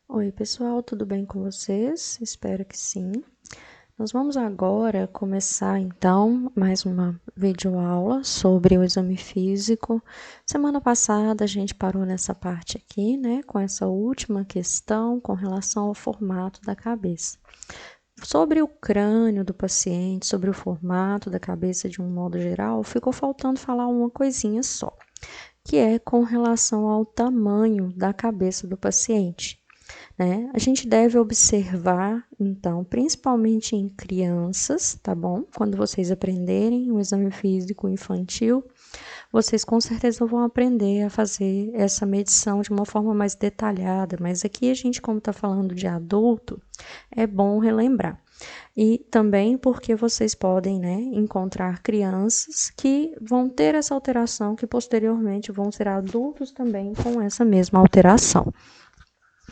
Oi, pessoal, tudo bem com vocês? Espero que sim. Nós vamos agora começar, então, mais uma videoaula sobre o exame físico. Semana passada a gente parou nessa parte aqui, né, com essa última questão com relação ao formato da cabeça. Sobre o crânio do paciente, sobre o formato da cabeça de um modo geral, ficou faltando falar uma coisinha só, que é com relação ao tamanho da cabeça do paciente. A gente deve observar, então, principalmente em crianças, tá bom? Quando vocês aprenderem o exame físico infantil, vocês com certeza vão aprender a fazer essa medição de uma forma mais detalhada, mas aqui a gente, como está falando de adulto, é bom relembrar. E também porque vocês podem, encontrar crianças que vão ter essa alteração, que posteriormente vão ser adultos também com essa mesma alteração.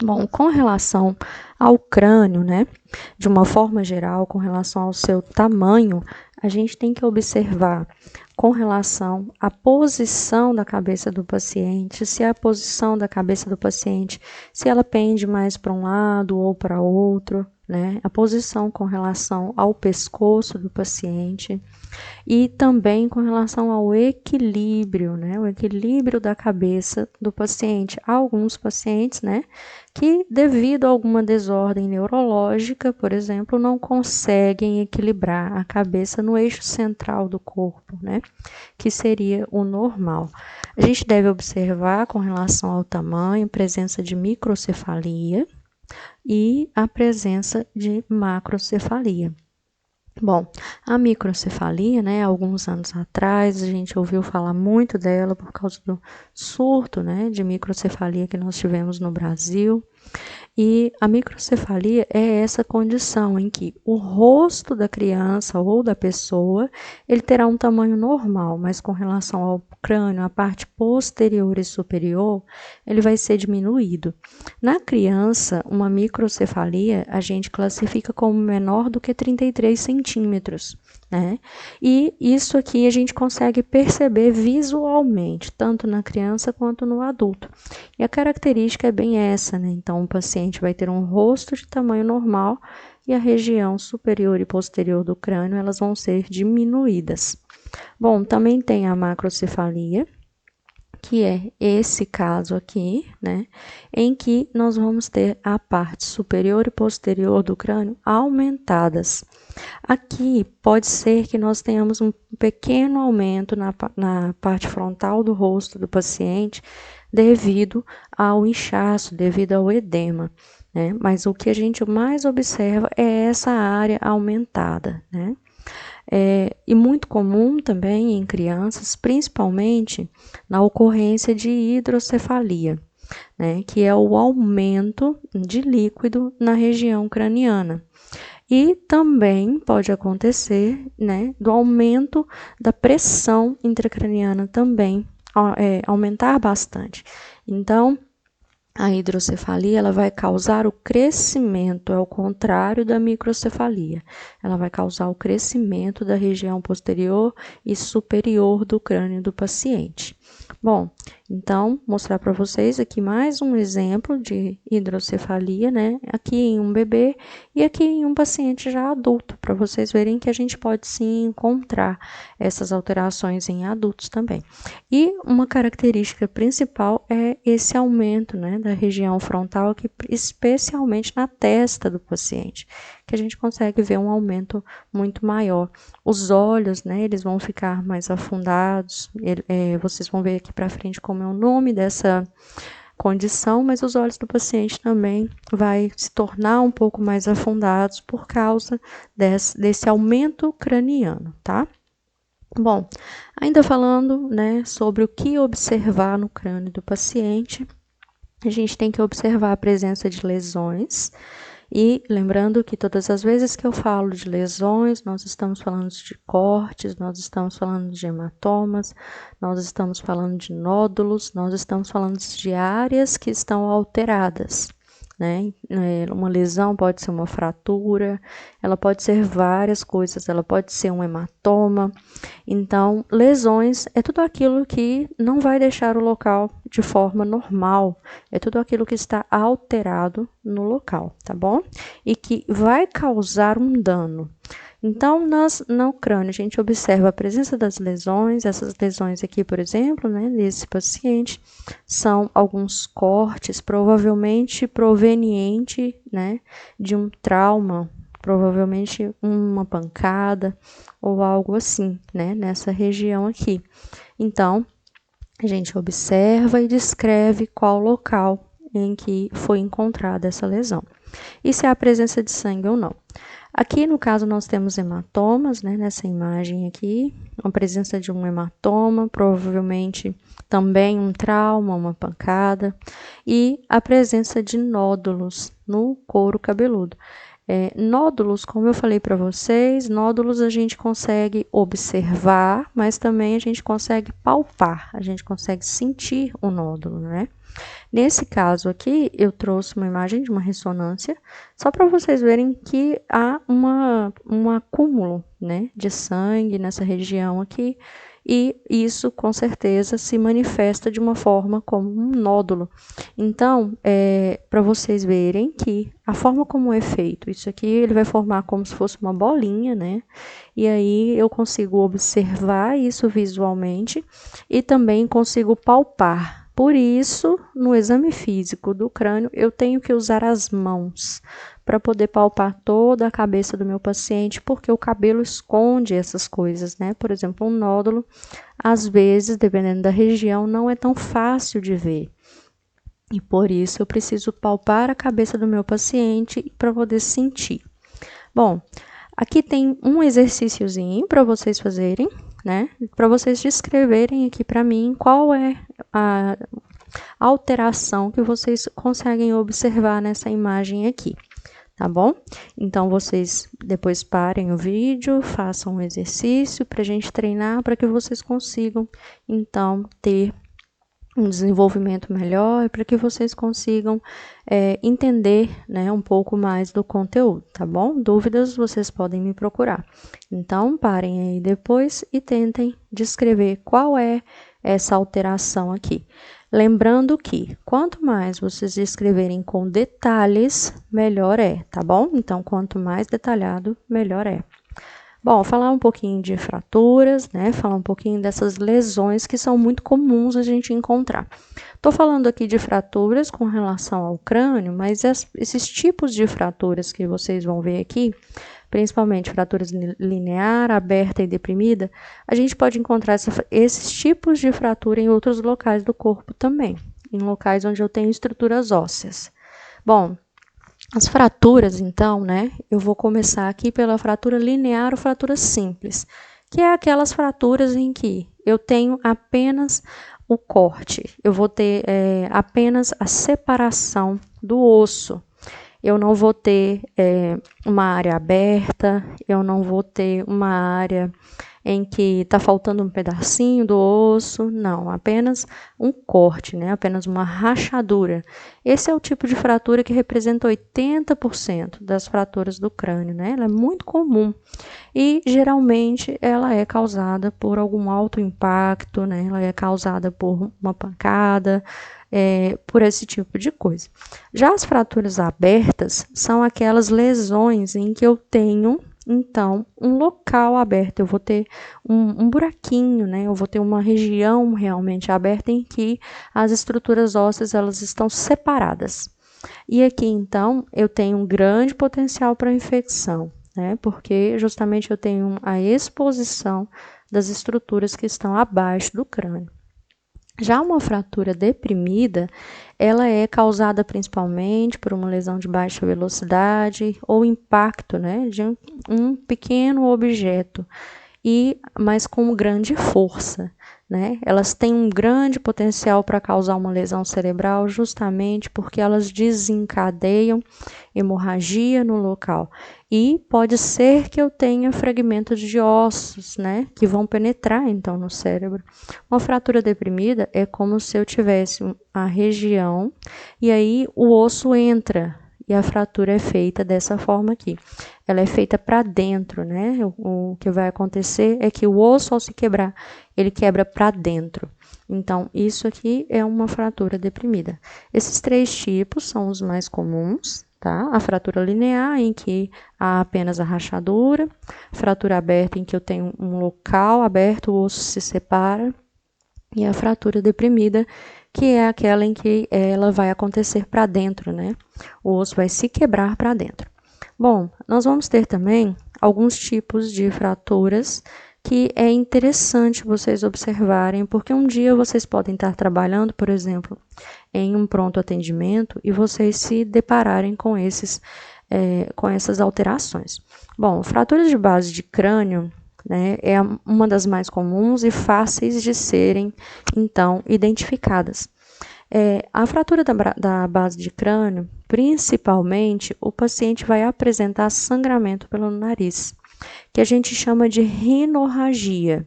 Bom, com relação ao crânio, de uma forma geral, com relação ao seu tamanho, a gente tem que observar com relação à posição da cabeça do paciente, se a posição da cabeça do paciente, se ela pende mais para um lado ou para outro, a posição com relação ao pescoço do paciente e também com relação ao equilíbrio, o equilíbrio da cabeça do paciente. Há alguns pacientes, que devido a alguma desordem neurológica, por exemplo, não conseguem equilibrar a cabeça no eixo central do corpo, que seria o normal. A gente deve observar com relação ao tamanho, presença de microcefalia e a presença de macrocefalia. Bom, a microcefalia, alguns anos atrás, a gente ouviu falar muito dela por causa do surto, de microcefalia que nós tivemos no Brasil. E a microcefalia é essa condição em que o rosto da criança ou da pessoa, ele terá um tamanho normal, mas com relação ao crânio, a parte posterior e superior, ele vai ser diminuído. Na criança, uma microcefalia a gente classifica como menor do que 33 centímetros. E isso aqui a gente consegue perceber visualmente, tanto na criança quanto no adulto. E a característica é bem essa, Então, o paciente vai ter um rosto de tamanho normal e a região superior e posterior do crânio, elas vão ser diminuídas. Bom, também tem a macrocefalia, que é esse caso aqui, em que nós vamos ter a parte superior e posterior do crânio aumentadas. Aqui pode ser que nós tenhamos um pequeno aumento na parte frontal do rosto do paciente devido ao inchaço, devido ao edema, Mas o que a gente mais observa é essa área aumentada, e muito comum também em crianças, principalmente na ocorrência de hidrocefalia, que é o aumento de líquido na região craniana. E também pode acontecer, do aumento da pressão intracraniana também, aumentar bastante. Então, a hidrocefalia, ela vai causar o crescimento, é o contrário da microcefalia. Ela vai causar o crescimento da região posterior e superior do crânio do paciente. Bom, então, mostrar para vocês aqui mais um exemplo de hidrocefalia, Aqui em um bebê e aqui em um paciente já adulto, para vocês verem que a gente pode sim encontrar essas alterações em adultos também. E uma característica principal é esse aumento, da região frontal, que especialmente na testa do paciente, que a gente consegue ver um aumento muito maior. Os olhos, eles vão ficar mais afundados, vocês vão ver aqui para frente como é o nome dessa condição, mas os olhos do paciente também vai se tornar um pouco mais afundados por causa desse aumento craniano, tá? Bom, ainda falando, sobre o que observar no crânio do paciente, a gente tem que observar a presença de lesões e lembrando que todas as vezes que eu falo de lesões, nós estamos falando de cortes, nós estamos falando de hematomas, nós estamos falando de nódulos, nós estamos falando de áreas que estão alteradas, né? Uma lesão pode ser uma fratura, ela pode ser várias coisas, ela pode ser um hematoma. Então, lesões é tudo aquilo que não vai deixar o local de forma normal, é tudo aquilo que está alterado no local, tá bom? E que vai causar um dano. Então, no crânio, a gente observa a presença das lesões. Essas lesões aqui, por exemplo, né, desse paciente, são alguns cortes, provavelmente proveniente, né, de um trauma, provavelmente uma pancada ou algo assim, né, nessa região aqui. Então, a gente observa e descreve qual local em que foi encontrada essa lesão. E se há presença de sangue ou não. Aqui, no caso, nós temos hematomas, né, nessa imagem aqui, a presença de um hematoma, provavelmente também um trauma, uma pancada, e a presença de nódulos no couro cabeludo. Nódulos, como eu falei para vocês, nódulos a gente consegue observar, mas também a gente consegue palpar, a gente consegue sentir o nódulo, né? Nesse caso aqui, eu trouxe uma imagem de uma ressonância, só para vocês verem que há um acúmulo, né, de sangue nessa região aqui, e isso com certeza se manifesta de uma forma como um nódulo. Então, para vocês verem que a forma como é feito, isso aqui ele vai formar como se fosse uma bolinha, né? E aí eu consigo observar isso visualmente e também consigo palpar. Por isso, no exame físico do crânio, eu tenho que usar as mãos para poder palpar toda a cabeça do meu paciente, porque o cabelo esconde essas coisas, né? Por exemplo, um nódulo, às vezes, dependendo da região, não é tão fácil de ver. E por isso eu preciso palpar a cabeça do meu paciente para poder sentir. Bom, aqui tem um exercíciozinho para vocês fazerem, né? Para vocês descreverem aqui para mim qual é a alteração que vocês conseguem observar nessa imagem aqui, tá bom? Então, vocês depois parem o vídeo, façam um exercício para a gente treinar, para que vocês consigam, então, ter um desenvolvimento melhor, para que vocês consigam entender, né, um pouco mais do conteúdo, tá bom? Dúvidas, vocês podem me procurar. Então, parem aí depois e tentem descrever qual é essa alteração aqui. Lembrando que, quanto mais vocês escreverem com detalhes, melhor é, tá bom? Então, quanto mais detalhado, melhor é. Bom, falar um pouquinho de fraturas, né? Falar um pouquinho dessas lesões que são muito comuns a gente encontrar. Estou falando aqui de fraturas com relação ao crânio, mas esses tipos de fraturas que vocês vão ver aqui, principalmente fraturas linear, aberta e deprimida, a gente pode encontrar esses tipos de fratura em outros locais do corpo também, em locais onde eu tenho estruturas ósseas. Bom, as fraturas, então, né, eu vou começar aqui pela fratura linear ou fratura simples, que é aquelas fraturas em que eu tenho apenas o corte, eu vou ter apenas a separação do osso. Eu não vou ter uma área aberta, eu não vou ter uma área em que está faltando um pedacinho do osso, não, apenas um corte, né? Apenas uma rachadura. Esse é o tipo de fratura que representa 80% das fraturas do crânio, né? Ela é muito comum e geralmente ela é causada por algum alto impacto, né? Ela é causada por uma pancada, por esse tipo de coisa. Já as fraturas abertas são aquelas lesões em que eu tenho, então, um local aberto, eu vou ter um buraquinho, né? Eu vou ter uma região realmente aberta em que as estruturas ósseas elas estão separadas. E aqui, então, eu tenho um grande potencial para infecção, né? Porque justamente eu tenho a exposição das estruturas que estão abaixo do crânio. Já uma fratura deprimida, ela é causada principalmente por uma lesão de baixa velocidade ou impacto, né, de um pequeno objeto. mas com grande força, né? Elas têm um grande potencial para causar uma lesão cerebral justamente porque elas desencadeiam hemorragia no local. E pode ser que eu tenha fragmentos de ossos, né, que vão penetrar então no cérebro. Uma fratura deprimida é como se eu tivesse a região e aí o osso entra e a fratura é feita dessa forma aqui. Ela é feita para dentro, né? O que vai acontecer é que o osso, ao se quebrar, ele quebra para dentro. Então, isso aqui é uma fratura deprimida. Esses 3 tipos são os mais comuns, tá? A fratura linear, em que há apenas a rachadura. Fratura aberta, em que eu tenho um local aberto, o osso se separa. E a fratura deprimida, que é aquela em que ela vai acontecer para dentro, né? O osso vai se quebrar para dentro. Bom, nós vamos ter também alguns tipos de fraturas que é interessante vocês observarem, porque um dia vocês podem estar trabalhando, por exemplo, em um pronto atendimento e vocês se depararem com essas alterações. Bom, fraturas de base de crânio, né, é uma das mais comuns e fáceis de serem, então, identificadas. A fratura da base de crânio, principalmente, o paciente vai apresentar sangramento pelo nariz, que a gente chama de rinorragia.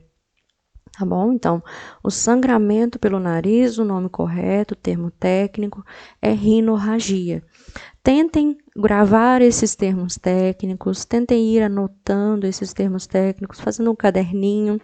Tá bom? Então, o sangramento pelo nariz, o nome correto, o termo técnico, é rinorragia. Tentem gravar esses termos técnicos, tentem ir anotando esses termos técnicos, fazendo um caderninho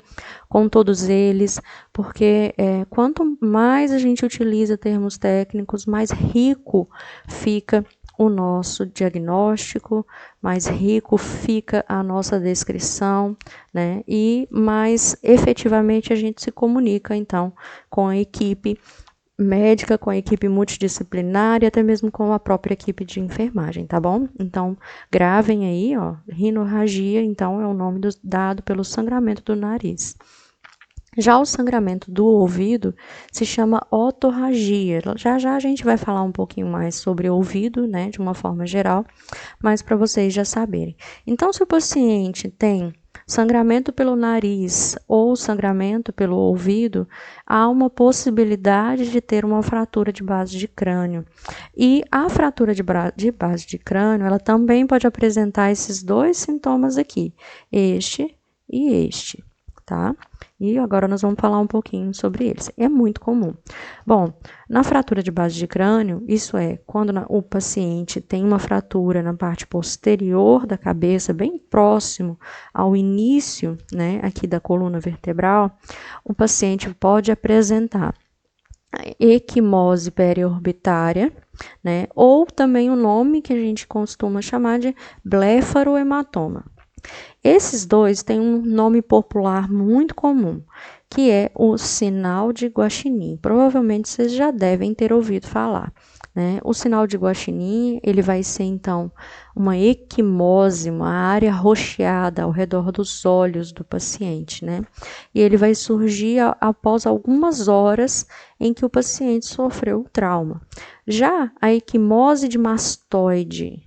com todos eles, porque quanto mais a gente utiliza termos técnicos, mais rico fica o nosso diagnóstico, mais rico fica a nossa descrição, né? E mais efetivamente a gente se comunica, então, com a equipe médica, com a equipe multidisciplinar e até mesmo com a própria equipe de enfermagem, tá bom? Então, gravem aí, ó, rinorragia, então, é o nome dado pelo sangramento do nariz. Já o sangramento do ouvido se chama otorragia. Já a gente vai falar um pouquinho mais sobre o ouvido, né, de uma forma geral, mas para vocês já saberem. Então, se o paciente tem sangramento pelo nariz ou sangramento pelo ouvido, há uma possibilidade de ter uma fratura de base de crânio. E a fratura de base de crânio, ela também pode apresentar esses 2 sintomas aqui, este e este, tá? E agora nós vamos falar um pouquinho sobre eles. É muito comum. Bom, na fratura de base de crânio, isso é, quando o paciente tem uma fratura na parte posterior da cabeça, bem próximo ao início, né, aqui da coluna vertebral, o paciente pode apresentar equimose periorbitária, né, ou também o nome que a gente costuma chamar de blefarohematoma. Esses 2 têm um nome popular muito comum, que é o sinal de Guaxinim. Provavelmente vocês já devem ter ouvido falar, né? O sinal de Guaxinim, ele vai ser então uma equimose, uma área roxeada ao redor dos olhos do paciente, né? E ele vai surgir após algumas horas em que o paciente sofreu o trauma. Já a equimose de mastoide,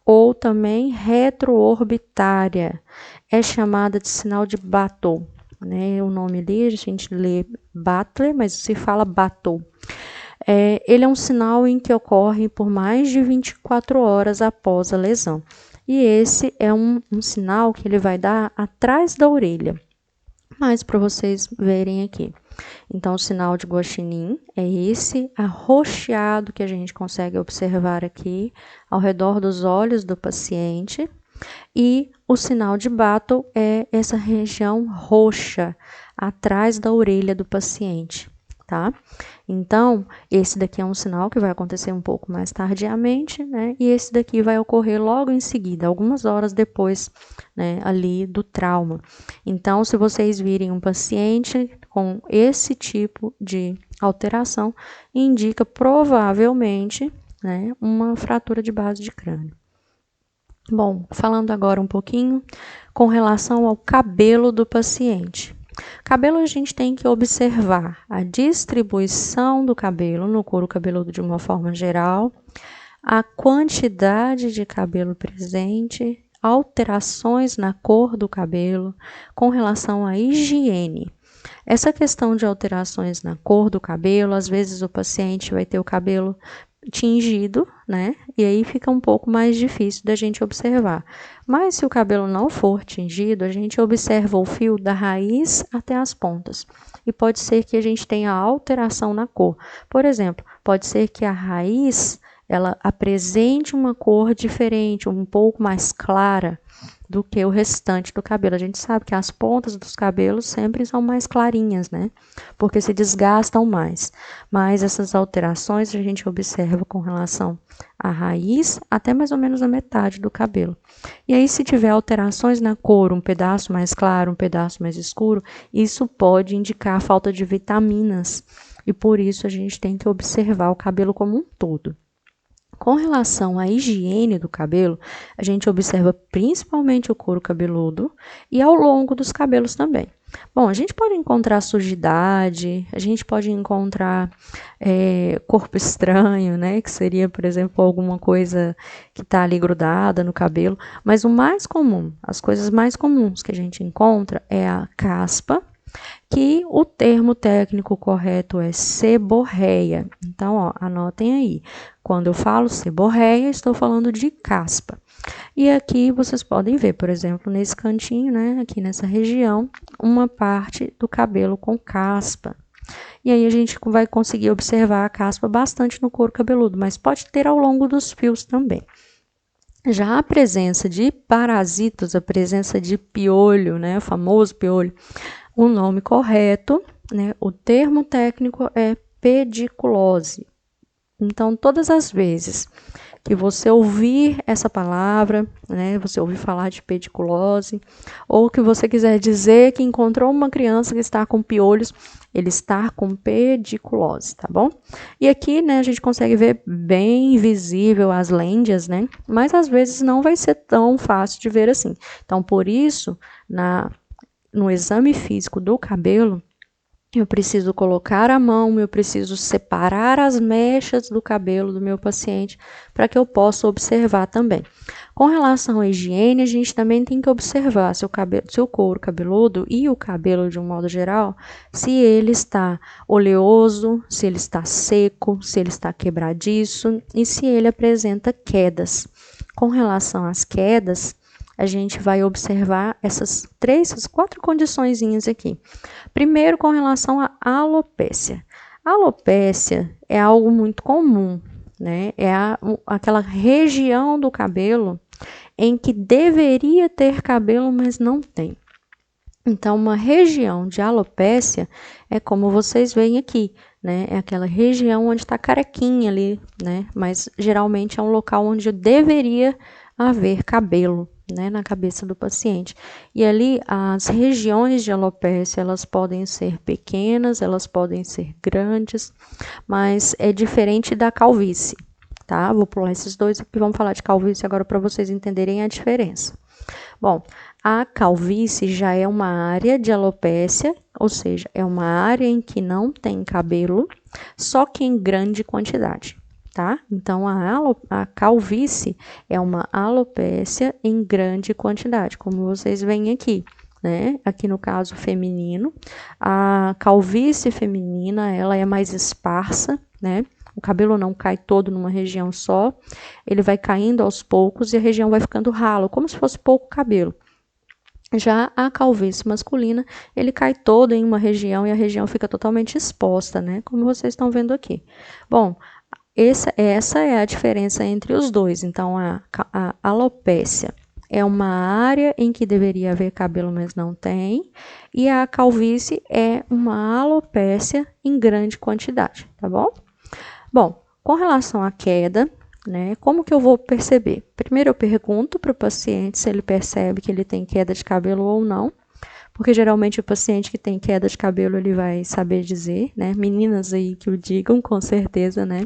ou também retroorbitária, é chamada de sinal de Bateau, né? O nome ali a gente lê Battler, mas se fala Bateau. Ele é um sinal em que ocorre por mais de 24 horas após a lesão. E esse é um sinal que ele vai dar atrás da orelha, mas para vocês verem aqui. Então, o sinal de Guaxinim é esse arroxeado que a gente consegue observar aqui ao redor dos olhos do paciente. E o sinal de Bateau é essa região roxa atrás da orelha do paciente, tá? Então, esse daqui é um sinal que vai acontecer um pouco mais tardiamente, né? E esse daqui vai ocorrer logo em seguida, algumas horas depois, né, ali do trauma. Então, se vocês virem um paciente com esse tipo de alteração, indica provavelmente, né, uma fratura de base de crânio. Bom, falando agora um pouquinho com relação ao cabelo do paciente. Cabelo, a gente tem que observar a distribuição do cabelo no couro cabeludo de uma forma geral, a quantidade de cabelo presente, alterações na cor do cabelo, com relação à higiene. Essa questão de alterações na cor do cabelo, às vezes o paciente vai ter o cabelo tingido, né? E aí fica um pouco mais difícil da gente observar. Mas se o cabelo não for tingido, a gente observa o fio da raiz até as pontas. E pode ser que a gente tenha alteração na cor. Por exemplo, pode ser que a raiz ela apresente uma cor diferente, um pouco mais clara do que o restante do cabelo. A gente sabe que as pontas dos cabelos sempre são mais clarinhas, né? Porque se desgastam mais. Mas essas alterações a gente observa com relação à raiz até mais ou menos a metade do cabelo. E aí, se tiver alterações na cor, um pedaço mais claro, um pedaço mais escuro, isso pode indicar a falta de vitaminas. E por isso a gente tem que observar o cabelo como um todo. Com relação à higiene do cabelo, a gente observa principalmente o couro cabeludo e ao longo dos cabelos também. Bom, a gente pode encontrar sujidade, a gente pode encontrar corpo estranho, né? Que seria, por exemplo, alguma coisa que está ali grudada no cabelo. Mas o mais comum, as coisas mais comuns que a gente encontra é a caspa, que o termo técnico correto é seborreia. Então, ó, anotem aí. Quando eu falo seborreia, estou falando de caspa. E aqui vocês podem ver, por exemplo, nesse cantinho, né, aqui nessa região, uma parte do cabelo com caspa. E aí a gente vai conseguir observar a caspa bastante no couro cabeludo, mas pode ter ao longo dos fios também. Já a presença de parasitas, a presença de piolho, né, o famoso piolho, o nome correto, né, o termo técnico é pediculose. Então, todas as vezes que você ouvir essa palavra, né, você ouvir falar de pediculose, ou que você quiser dizer que encontrou uma criança que está com piolhos, ele está com pediculose, tá bom? E aqui, né, a gente consegue ver bem visível as lêndias, né, mas às vezes não vai ser tão fácil de ver assim. Então, por isso, no exame físico do cabelo, eu preciso colocar a mão, eu preciso separar as mechas do cabelo do meu paciente para que eu possa observar também. Com relação à higiene, a gente também tem que observar se o couro cabeludo e o cabelo de um modo geral, se ele está oleoso, se ele está seco, se ele está quebradiço e se ele apresenta quedas. Com relação às quedas, a gente vai observar essas 4 condiçõezinhas aqui. Primeiro, com relação à alopécia. A alopécia é algo muito comum, né? É aquela região do cabelo em que deveria ter cabelo, mas não tem. Então, uma região de alopécia é como vocês veem aqui, né? É aquela região onde está carequinha ali, né? Mas geralmente é um local onde deveria haver cabelo, né, na cabeça do paciente. E ali as regiões de alopécia, elas podem ser pequenas, elas podem ser grandes, mas é diferente da calvície, tá? Vou pular esses dois aqui, vamos falar de calvície agora para vocês entenderem a diferença. Bom, a calvície já é uma área de alopécia, ou seja, é uma área em que não tem cabelo, só que em grande quantidade. Tá? Então, a calvície é uma alopécia em grande quantidade, como vocês veem aqui, né? Aqui no caso feminino, a calvície feminina, ela é mais esparsa, né? O cabelo não cai todo numa região só, ele vai caindo aos poucos e a região vai ficando ralo, como se fosse pouco cabelo. Já a calvície masculina, ele cai todo em uma região e a região fica totalmente exposta, né? Como vocês estão vendo aqui. Bom, essa é a diferença entre os dois. Então, a alopécia é uma área em que deveria haver cabelo, mas não tem. E a calvície é uma alopécia em grande quantidade, tá bom? Bom, com relação à queda, né, como que eu vou perceber? Primeiro eu pergunto para o paciente se ele percebe que ele tem queda de cabelo ou não. Porque geralmente o paciente que tem queda de cabelo, ele vai saber dizer, né? Meninas aí que o digam, com certeza, né?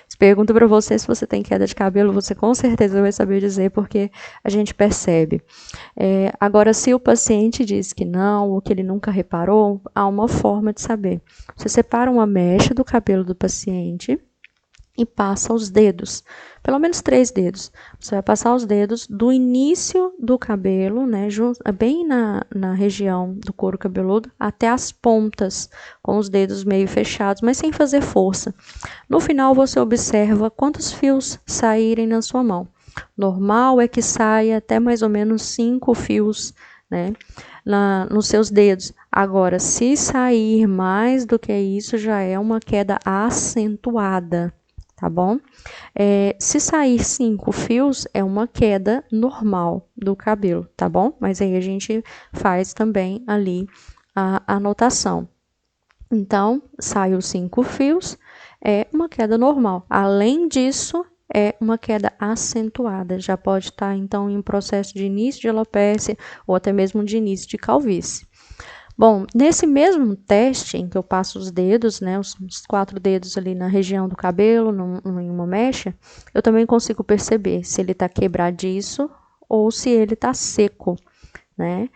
Se pergunto para você se você tem queda de cabelo, você com certeza vai saber dizer, porque a gente percebe. Agora, se o paciente diz que não, ou que ele nunca reparou, há uma forma de saber. Você separa uma mecha do cabelo do paciente e passa os dedos, pelo menos 3 dedos. Você vai passar os dedos do início do cabelo, né, bem na região do couro cabeludo, até as pontas, com os dedos meio fechados, mas sem fazer força. No final, você observa quantos fios saírem na sua mão. Normal é que saia até mais ou menos 5 fios, né, nos seus dedos. Agora, se sair mais do que isso, já é uma queda acentuada, tá bom? Se sair 5 fios, é uma queda normal do cabelo, tá bom? Mas aí a gente faz também ali a anotação. Então, saiu 5 fios, é uma queda normal. Além disso, é uma queda acentuada. Já pode estar, então, em um processo de início de alopecia ou até mesmo de início de calvície. Bom, nesse mesmo teste em que eu passo os dedos, né, os 4 dedos ali na região do cabelo, em uma mecha, eu também consigo perceber se ele está quebradiço ou se ele está seco, né?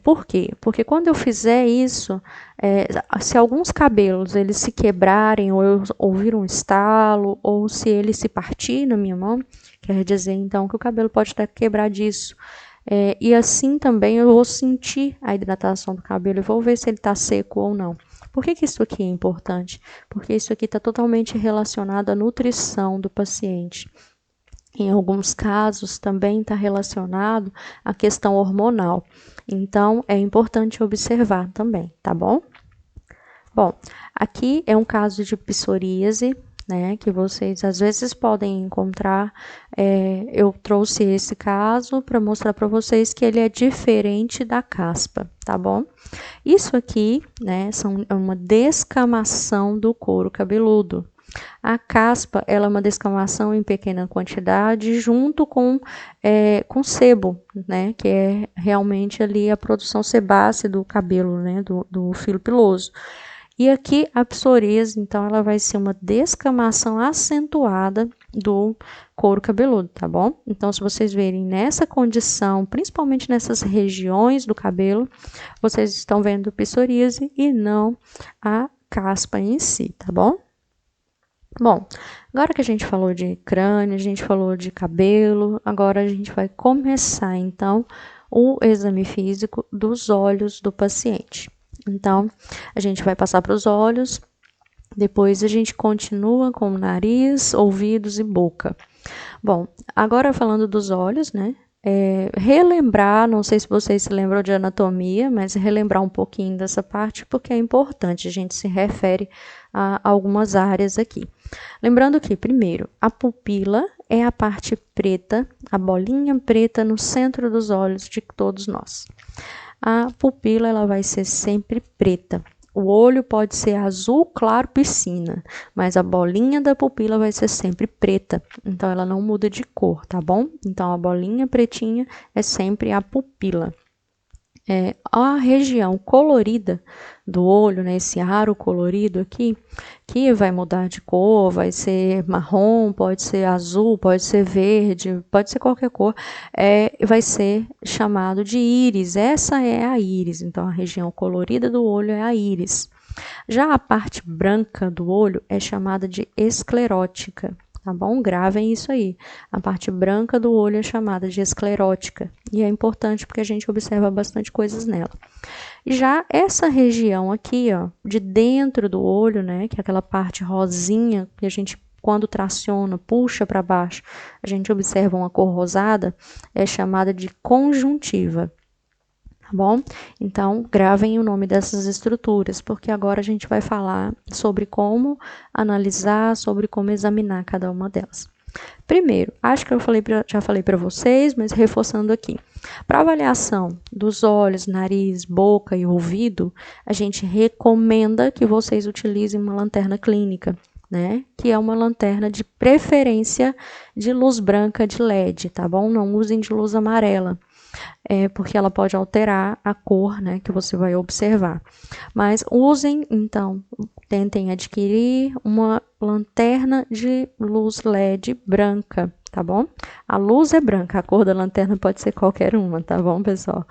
Por quê? Porque quando eu fizer isso, se alguns cabelos eles se quebrarem ou eu ouvir um estalo ou se ele se partir na minha mão, quer dizer então que o cabelo pode estar quebradiço. E assim também eu vou sentir a hidratação do cabelo e vou ver se ele está seco ou não. Por que isso aqui é importante? Porque isso aqui está totalmente relacionado à nutrição do paciente. Em alguns casos também está relacionado à questão hormonal. Então, é importante observar também, tá bom? Bom, aqui é um caso de psoríase, né, que vocês às vezes podem encontrar. Eu trouxe esse caso para mostrar para vocês que ele é diferente da caspa, tá bom? Isso aqui, né, é uma descamação do couro cabeludo. A caspa, ela é uma descamação em pequena quantidade junto com sebo, né, que é realmente ali a produção sebácea do cabelo, né, do filo piloso. E aqui a psoríase, então, ela vai ser uma descamação acentuada do couro cabeludo, tá bom? Então, se vocês verem nessa condição, principalmente nessas regiões do cabelo, vocês estão vendo psoríase e não a caspa em si, tá bom? Bom, agora que a gente falou de crânio, a gente falou de cabelo, agora a gente vai começar, então, o exame físico dos olhos do paciente. Então, a gente vai passar para os olhos, depois a gente continua com o nariz, ouvidos e boca. Bom, agora falando dos olhos, né? Relembrar, não sei se vocês se lembram de anatomia, mas relembrar um pouquinho dessa parte, porque é importante, a gente se refere a algumas áreas aqui. Lembrando que, primeiro, a pupila é a parte preta, a bolinha preta no centro dos olhos de todos nós. A pupila ela vai ser sempre preta. O olho pode ser azul claro piscina, mas a bolinha da pupila vai ser sempre preta. Então, ela não muda de cor, tá bom? Então, a bolinha pretinha é sempre a pupila. A região colorida do olho, né, esse aro colorido aqui, que vai mudar de cor, vai ser marrom, pode ser azul, pode ser verde, pode ser qualquer cor, vai ser chamado de íris. Essa é a íris, então a região colorida do olho é a íris. Já a parte branca do olho é chamada de esclerótica. Tá bom? Gravem isso aí. A parte branca do olho é chamada de esclerótica. E é importante porque a gente observa bastante coisas nela. Já essa região aqui, ó, de dentro do olho, né, que é aquela parte rosinha que a gente, quando traciona, puxa para baixo, a gente observa uma cor rosada, é chamada de conjuntiva. Tá bom? Então, gravem o nome dessas estruturas, porque agora a gente vai falar sobre como analisar, sobre como examinar cada uma delas. Primeiro, acho que já falei para vocês, mas reforçando aqui. Para avaliação dos olhos, nariz, boca e ouvido, a gente recomenda que vocês utilizem uma lanterna clínica, né? Que é uma lanterna de preferência de luz branca de LED, tá bom? Não usem de luz amarela. Porque ela pode alterar a cor, né, que você vai observar. Mas usem, então, tentem adquirir uma lanterna de luz LED branca, tá bom? A luz é branca, a cor da lanterna pode ser qualquer uma, tá bom, pessoal?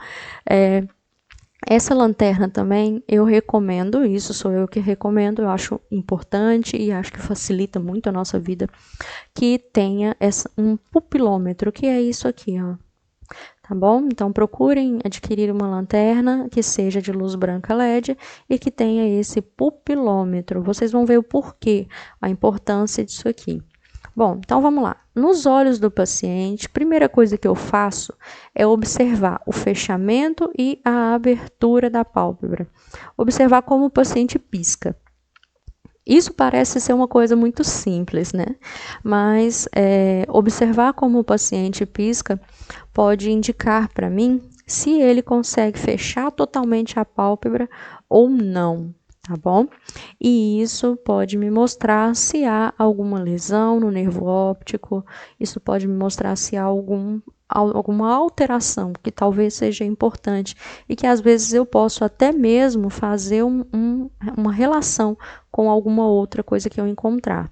Essa lanterna também eu recomendo, isso sou eu que recomendo, eu acho importante e acho que facilita muito a nossa vida, que tenha um pupilômetro, que é isso aqui, ó. Tá bom? Então procurem adquirir uma lanterna que seja de luz branca LED e que tenha esse pupilômetro. Vocês vão ver o porquê, a importância disso aqui. Bom, então vamos lá. Nos olhos do paciente, primeira coisa que eu faço é observar o fechamento e a abertura da pálpebra. Observar como o paciente pisca. Isso parece ser uma coisa muito simples, né? Mas observar como o paciente pisca pode indicar para mim se ele consegue fechar totalmente a pálpebra ou não, tá bom? E isso pode me mostrar se há alguma lesão no nervo óptico, isso pode me mostrar se há alguma alteração que talvez seja importante e que às vezes eu posso até mesmo fazer uma relação com alguma outra coisa que eu encontrar.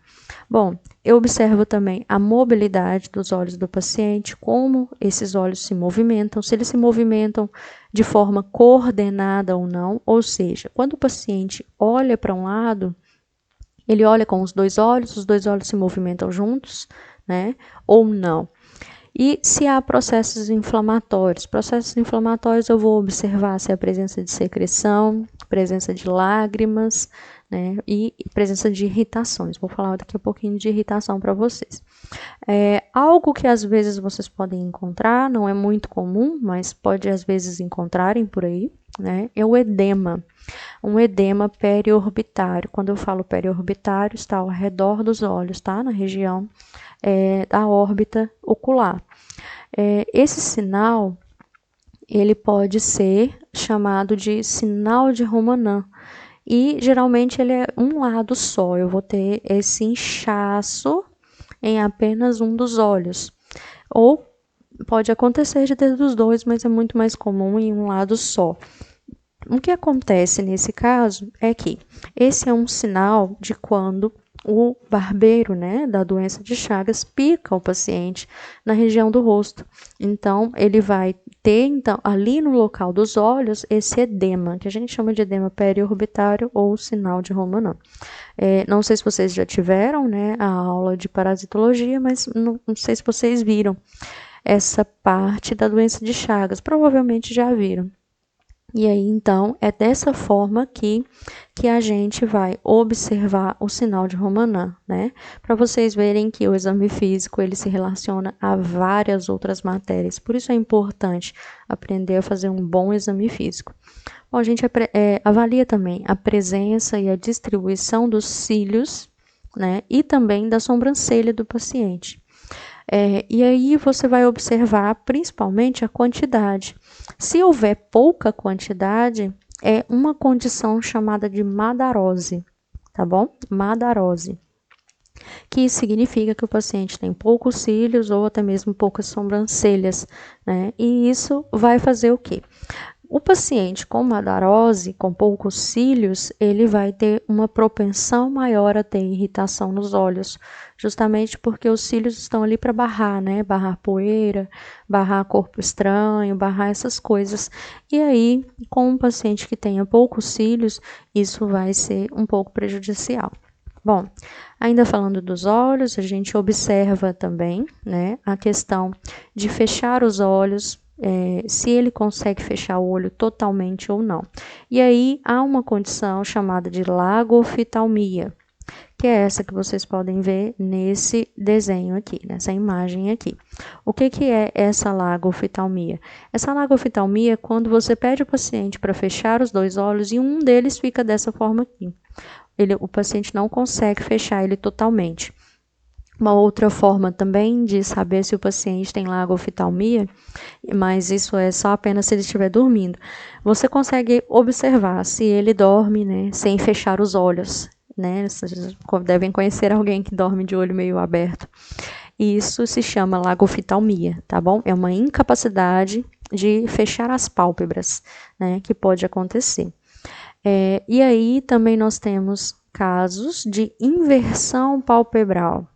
Bom, eu observo também a mobilidade dos olhos do paciente, como esses olhos se movimentam, se eles se movimentam de forma coordenada ou não, ou seja, quando o paciente olha para um lado, ele olha com os dois olhos se movimentam juntos, né? Ou não. E se há processos inflamatórios? Processos inflamatórios eu vou observar se há presença de secreção, presença de lágrimas, né? E presença de irritações. Vou falar daqui a pouquinho de irritação para vocês. Algo que às vezes vocês podem encontrar, não é muito comum, mas pode às vezes encontrarem por aí, né? É o edema. Um edema periorbitário. Quando eu falo periorbitário, está ao redor dos olhos, tá? Na região da órbita ocular. Esse sinal, ele pode ser chamado de sinal de Romanin. E geralmente ele é um lado só. Eu vou ter esse inchaço em apenas um dos olhos. Ou pode acontecer de ter dos dois, mas é muito mais comum em um lado só. O que acontece nesse caso é que esse é um sinal de quando o barbeiro, né, da doença de Chagas pica o paciente na região do rosto. Então, ele vai ter, então, ali no local dos olhos, esse edema, que a gente chama de edema periorbitário ou sinal de Romanin. Não sei se vocês já tiveram, né, a aula de parasitologia, mas não sei se vocês viram essa parte da doença de Chagas. Provavelmente já viram. E aí, então, é dessa forma que a gente vai observar o sinal de Romanin, né? Para vocês verem que o exame físico, ele se relaciona a várias outras matérias. Por isso é importante aprender a fazer um bom exame físico. Bom, a gente avalia também a presença e a distribuição dos cílios, né? E também da sobrancelha do paciente. E aí você vai observar principalmente a quantidade. Se houver pouca quantidade, é uma condição chamada de madarose, tá bom? Madarose, que significa que o paciente tem poucos cílios ou até mesmo poucas sobrancelhas, né? E isso vai fazer o quê? O paciente com madarose, com poucos cílios, ele vai ter uma propensão maior a ter irritação nos olhos, justamente porque os cílios estão ali para barrar, né? Barrar poeira, barrar corpo estranho, barrar essas coisas. E aí, com um paciente que tenha poucos cílios, isso vai ser um pouco prejudicial. Bom, ainda falando dos olhos, a gente observa também, né, a questão de fechar os olhos, se ele consegue fechar o olho totalmente ou não. E aí há uma condição chamada de lagoftalmia, que é essa que vocês podem ver nesse desenho aqui, nessa imagem aqui. O que é essa lagoftalmia? Essa lagoftalmia é quando você pede ao paciente para fechar os dois olhos e um deles fica dessa forma aqui. O paciente não consegue fechar ele totalmente. Uma outra forma também de saber se o paciente tem lagoftalmia, mas isso é só apenas se ele estiver dormindo. Você consegue observar se ele dorme, né, sem fechar os olhos, né? Vocês devem conhecer alguém que dorme de olho meio aberto. Isso se chama lagoftalmia, tá bom? É uma incapacidade de fechar as pálpebras, né, que pode acontecer. E aí também nós temos casos de inversão palpebral.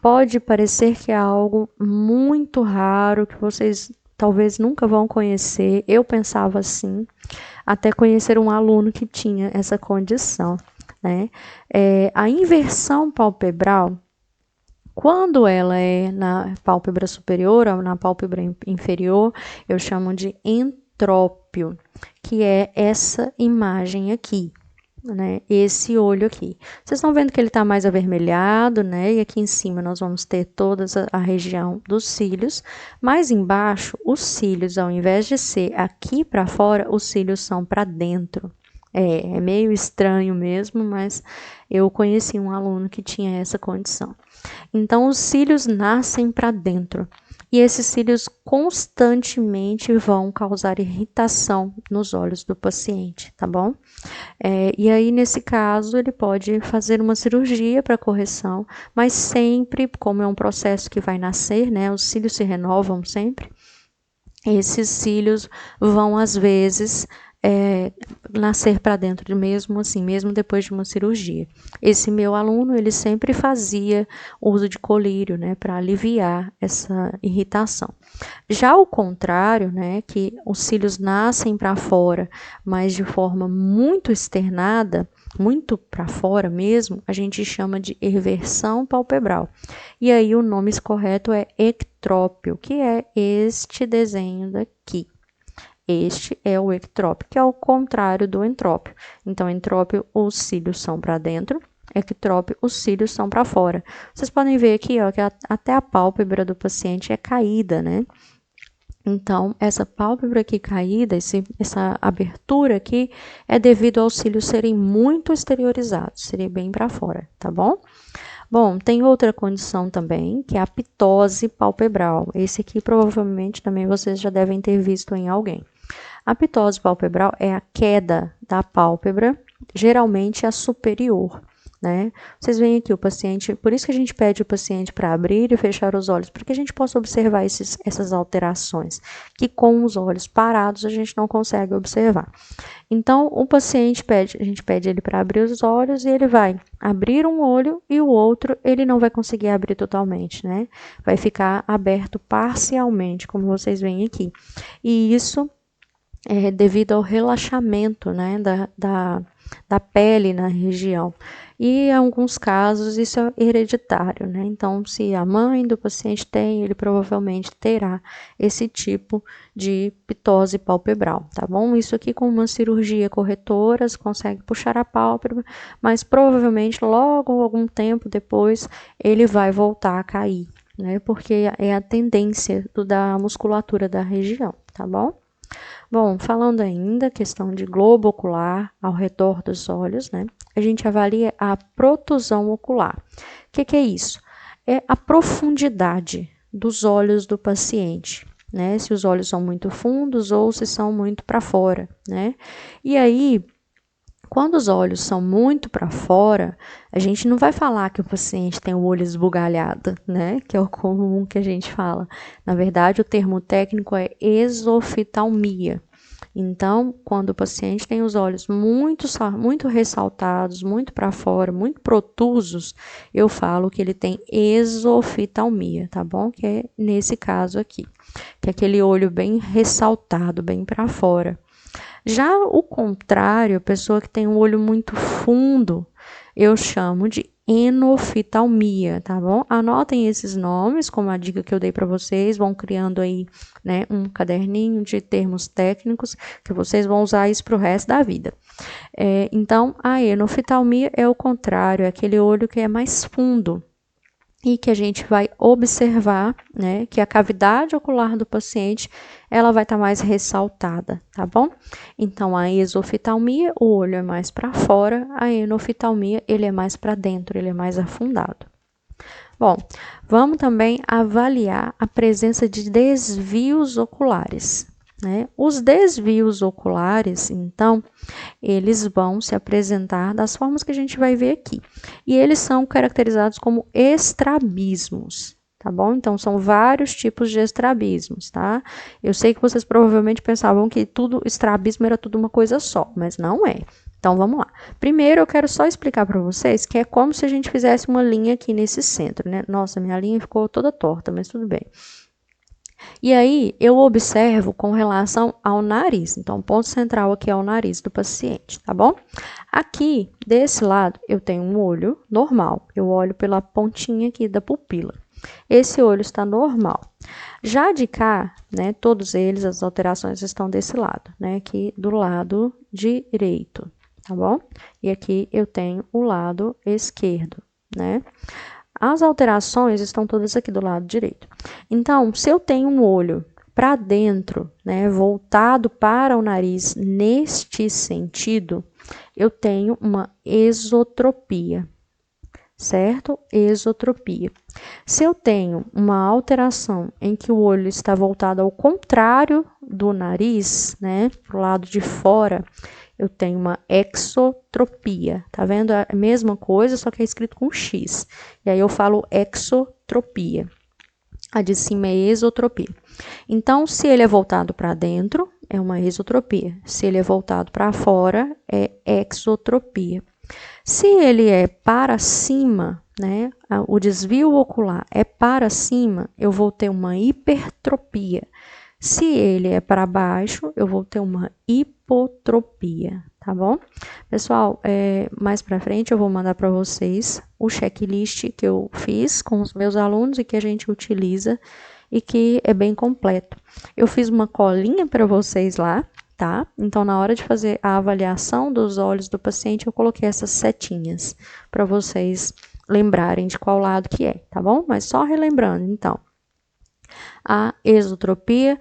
Pode parecer que é algo muito raro, que vocês talvez nunca vão conhecer, eu pensava assim, até conhecer um aluno que tinha essa condição, né? A inversão palpebral, quando ela é na pálpebra superior ou na pálpebra inferior, eu chamo de entrópio, que é essa imagem aqui, né? Esse olho aqui. Vocês estão vendo que ele está mais avermelhado, né? E aqui em cima nós vamos ter toda a região dos cílios. Mais embaixo, os cílios, ao invés de ser aqui para fora, os cílios são para dentro. É meio estranho mesmo, mas eu conheci um aluno que tinha essa condição. Então, os cílios nascem para dentro e esses cílios constantemente vão causar irritação nos olhos do paciente, tá bom? E aí, nesse caso, ele pode fazer uma cirurgia para correção, mas sempre, como é um processo que vai nascer, né? Os cílios se renovam sempre. Esses cílios vão, às vezes, nascer para dentro mesmo assim, mesmo depois de uma cirurgia. Esse meu aluno, ele sempre fazia uso de colírio, né, para aliviar essa irritação. Já o contrário, né, que os cílios nascem para fora, mas de forma muito externada, muito para fora mesmo, a gente chama de eversão palpebral. E aí o nome correto é ectrópio, que é este desenho daqui. Este é o ectrópio, que é o contrário do entrópio. Então, entrópio, os cílios são para dentro, ectrópio, os cílios são para fora. Vocês podem ver aqui, ó, que até a pálpebra do paciente é caída, né? Então, essa pálpebra aqui caída, essa abertura aqui, é devido aos cílios serem muito exteriorizados, seria bem para fora, tá bom? Bom, tem outra condição também, que é a ptose palpebral. Esse aqui, provavelmente, também vocês já devem ter visto em alguém. A ptose palpebral é a queda da pálpebra, geralmente a superior, né? Vocês veem aqui o paciente, por isso que a gente pede o paciente para abrir e fechar os olhos, para que a gente possa observar essas alterações, que com os olhos parados a gente não consegue observar. Então, o paciente a gente pede ele para abrir os olhos e ele vai abrir um olho e o outro ele não vai conseguir abrir totalmente, né? Vai ficar aberto parcialmente, como vocês veem aqui. E isso é devido ao relaxamento, né, da pele na região. E em alguns casos isso é hereditário, né? Então, se a mãe do paciente tem, ele provavelmente terá esse tipo de ptose palpebral, tá bom? Isso aqui com uma cirurgia corretora, você consegue puxar a pálpebra, mas provavelmente logo algum tempo depois ele vai voltar a cair, né? Porque é a tendência da musculatura da região, tá bom? Bom, falando ainda, questão de globo ocular ao redor dos olhos, né? A gente avalia a protusão ocular. O que é isso? É a profundidade dos olhos do paciente, né? Se os olhos são muito fundos ou se são muito para fora, né? E aí, quando os olhos são muito para fora, a gente não vai falar que o paciente tem o olho esbugalhado, né? Que é o comum que a gente fala. Na verdade, o termo técnico é exoftalmia. Então, quando o paciente tem os olhos muito ressaltados, muito para fora, muito protusos, eu falo que ele tem exoftalmia, tá bom? Que é nesse caso aqui, que é aquele olho bem ressaltado, bem para fora. Já o contrário, a pessoa que tem um olho muito fundo, eu chamo de enoftalmia, tá bom? Anotem esses nomes, como a dica que eu dei para vocês, vão criando aí, né, um caderninho de termos técnicos, que vocês vão usar isso para o resto da vida. Então, a enoftalmia é o contrário, é aquele olho que é mais fundo, e que a gente vai observar, né, que a cavidade ocular do paciente, ela vai estar mais ressaltada, tá bom? Então, a exoftalmia, o olho é mais para fora, a enoftalmia, ele é mais para dentro, ele é mais afundado. Bom, vamos também avaliar a presença de desvios oculares, né? Os desvios oculares, então, eles vão se apresentar das formas que a gente vai ver aqui. E eles são caracterizados como estrabismos, tá bom? Então, são vários tipos de estrabismos, tá? Eu sei que vocês provavelmente pensavam que estrabismo era tudo uma coisa só, mas não é. Então, vamos lá. Primeiro, eu quero só explicar para vocês que é como se a gente fizesse uma linha aqui nesse centro, né? Nossa, minha linha ficou toda torta, mas tudo bem. E aí, eu observo com relação ao nariz. Então, o ponto central aqui é o nariz do paciente, tá bom? Aqui, desse lado, eu tenho um olho normal. Eu olho pela pontinha aqui da pupila. Esse olho está normal. Já de cá, né, todos eles, as alterações estão desse lado, né, aqui do lado direito, tá bom? E aqui eu tenho o lado esquerdo, né? As alterações estão todas aqui do lado direito. Então, se eu tenho um olho para dentro, né, voltado para o nariz neste sentido, eu tenho uma esotropia, certo? Esotropia. Se eu tenho uma alteração em que o olho está voltado ao contrário do nariz, né, para o lado de fora, eu tenho uma exotropia. Tá vendo? É a mesma coisa, só que é escrito com X. E aí eu falo exotropia. A de cima é esotropia. Então, se ele é voltado para dentro, é uma esotropia. Se ele é voltado para fora, é exotropia. Se ele é para cima, né, o desvio ocular é para cima, eu vou ter uma hipertropia. Se ele é para baixo, eu vou ter uma hipotropia, tá bom? Pessoal, mais para frente eu vou mandar para vocês o checklist que eu fiz com os meus alunos e que a gente utiliza e que é bem completo. Eu fiz uma colinha para vocês lá, tá? Então, na hora de fazer a avaliação dos olhos do paciente, eu coloquei essas setinhas para vocês lembrarem de qual lado que é, tá bom? Mas só relembrando, então. A esotropia,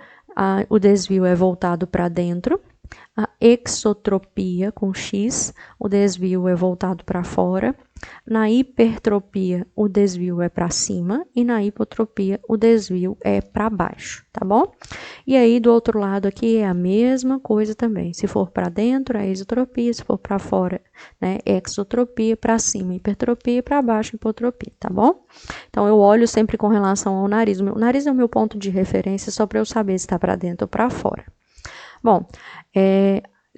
o desvio é voltado para dentro. A exotropia, com X, o desvio é voltado para fora. Na hipertropia, o desvio é para cima. E na hipotropia, o desvio é para baixo, tá bom? E aí, do outro lado aqui, é a mesma coisa também. Se for para dentro, é esotropia. Se for para fora, né, é exotropia. Para cima, hipertropia. Para baixo, hipotropia, tá bom? Então, eu olho sempre com relação ao nariz. O nariz é o meu ponto de referência só para eu saber se está para dentro ou para fora. Bom,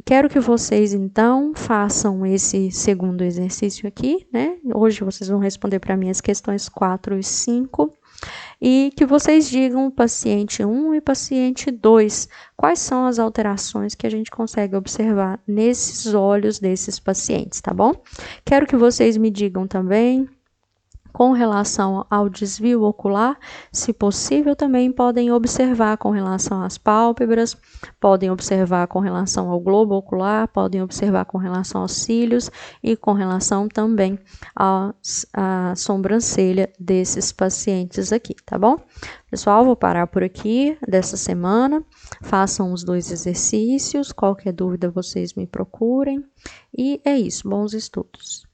quero que vocês, então, façam esse segundo exercício aqui, né? Hoje vocês vão responder para mim as questões 4 e 5. E que vocês digam paciente 1 e paciente 2, quais são as alterações que a gente consegue observar nesses olhos desses pacientes, tá bom? Quero que vocês me digam também com relação ao desvio ocular, se possível, também podem observar com relação às pálpebras, podem observar com relação ao globo ocular, podem observar com relação aos cílios e com relação também à sobrancelha desses pacientes aqui, tá bom? Pessoal, vou parar por aqui dessa semana. Façam os 2 exercícios, qualquer dúvida vocês me procurem. E é isso, bons estudos.